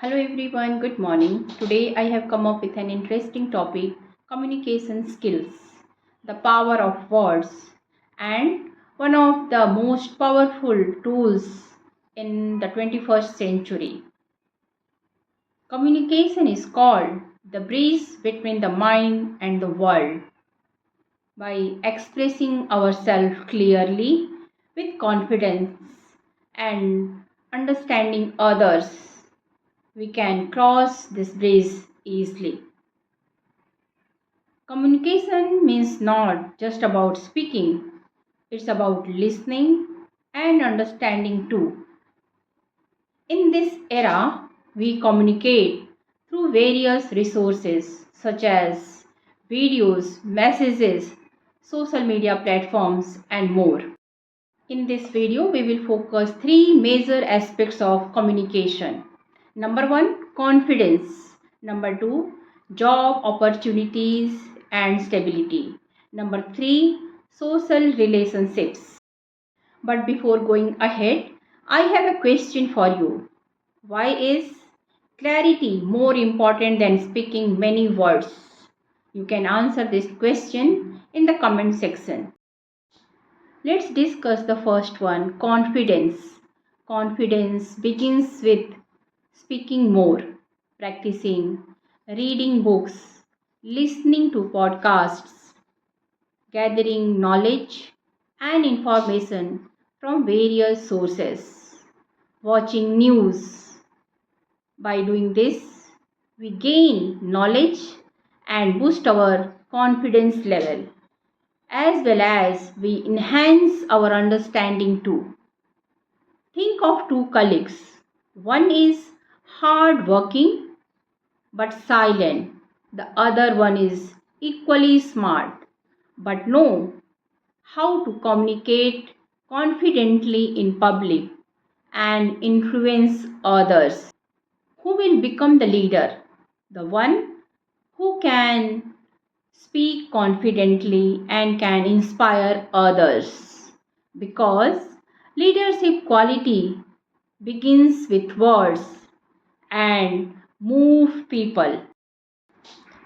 Hello everyone, good morning. Today I have come up with an interesting topic, communication skills, the power of words, and one of the most powerful tools in the 21st century. Communication is called the bridge between the mind and the world. By expressing ourselves clearly with confidence and understanding others, we can cross this bridge easily. Communication means not just about speaking, it's about listening and understanding too. In this era, we communicate through various resources such as videos, messages, social media platforms, and more. In this video, we will focus three major aspects of communication. Number one, confidence. Number two, job opportunities and stability. Number three, social relationships. But before going ahead, I have a question for you. Why is clarity more important than speaking many words? You can answer this question in the comment section. Let's discuss the first one, confidence. Confidence begins with speaking more, practicing, reading books, listening to podcasts, gathering knowledge and information from various sources, watching news. By doing this, we gain knowledge and boost our confidence level, as well as we enhance our understanding too. Think of two colleagues. One is hard working but silent. The other one is equally smart but know how to communicate confidently in public and influence others. Who will become the leader? The one who can speak confidently and can inspire others. Because leadership quality begins with words and move people.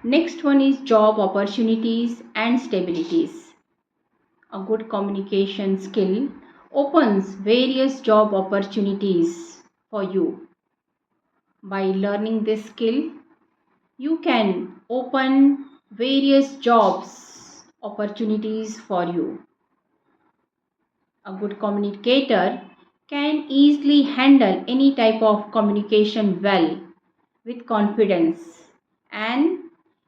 Next one is job opportunities and stabilities. A good communication skill opens various job opportunities for you. By learning this skill, you can open various jobs opportunities for you. A good communicator can easily handle any type of communication well with confidence, and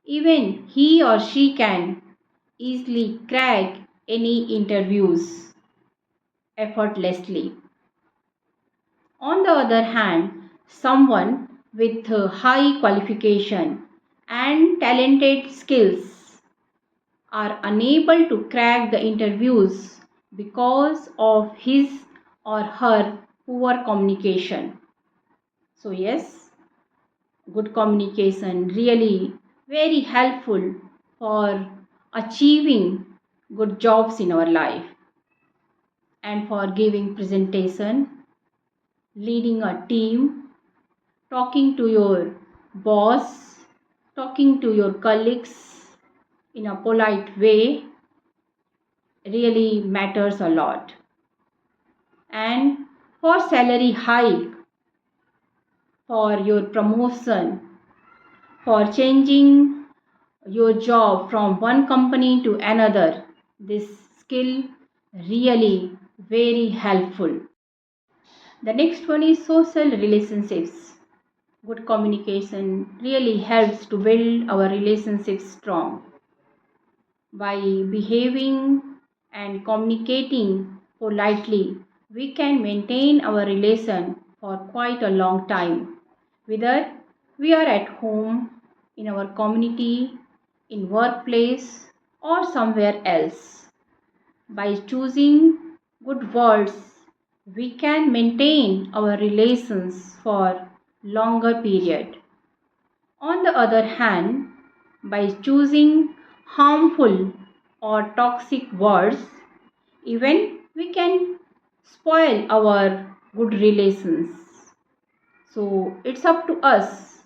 even he or she can easily crack any interviews effortlessly. On the other hand, someone with high qualification and talented skills are unable to crack the interviews because of his or her poor communication. So yes, good communication really very helpful for achieving good jobs in our life and for giving presentation, leading a team, talking to your boss, talking to your colleagues in a polite way really matters a lot. And for salary hike, for your promotion, for changing your job from one company to another, this skill really very helpful. The next one is social relationships. Good communication really helps to build our relationships strong. By behaving and communicating politely, we can maintain our relation for quite a long time. Whether we are at home, in our community, in workplace, or somewhere else. By choosing good words, we can maintain our relations for longer period. On the other hand, by choosing harmful or toxic words, even we can spoil our good relations. So it's up to us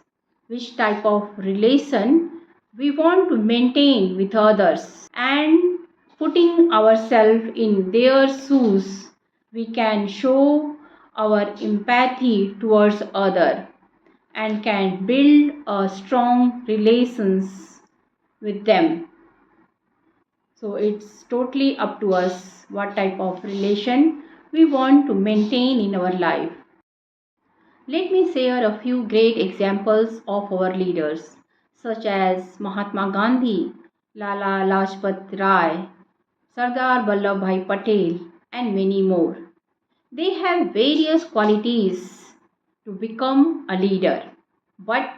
which type of relation we want to maintain with others, and putting ourselves in their shoes, we can show our empathy towards other and can build a strong relations with them. So it's totally up to us what type of relation we want to maintain in our life. Let me share a few great examples of our leaders, such as Mahatma Gandhi, Lala Lajpat Rai, Sardar Vallabhbhai Patel, and many more. They have various qualities to become a leader, but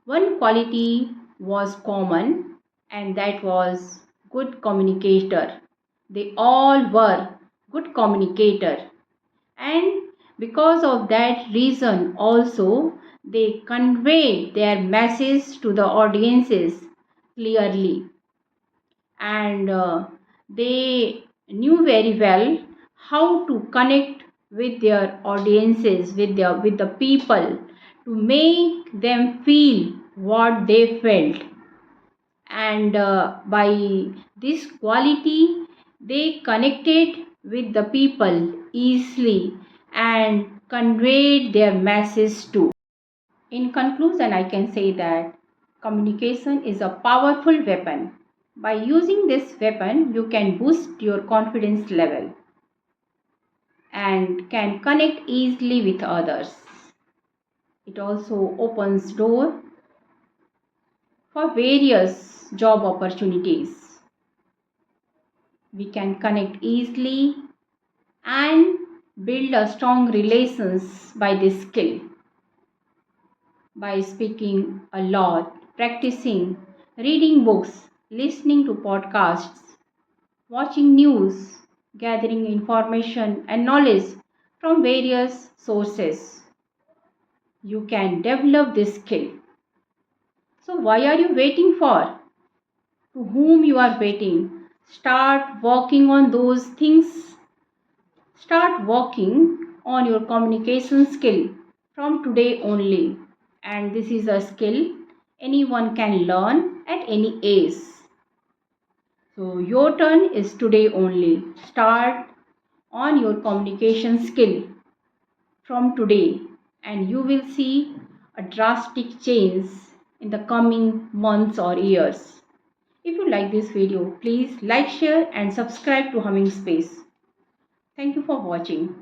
one quality was common, and that was good communicator. They all were good communicator, and because of that reason also they conveyed their message to the audiences clearly, and they knew very well how to connect with their audiences, with the people, to make them feel what they felt. And by this quality they connected with the people easily and conveyed their message too. In conclusion, I can say that communication is a powerful weapon. By using this weapon, you can boost your confidence level and can connect easily with others. It also opens door for various job opportunities. We can connect easily and build a strong relations by this skill, by speaking a lot, practicing, reading books, listening to podcasts, watching news, gathering information and knowledge from various sources. You can develop this skill. So why are you waiting for? To whom you are waiting? Start working on those things. Start working on your communication skill from today only. And this is a skill anyone can learn at any age. So your turn is today only. Start on your communication skill from today, and you will see a drastic change in the coming months or years. If you like this video, please like, share and subscribe to Humming Space. Thank you for watching.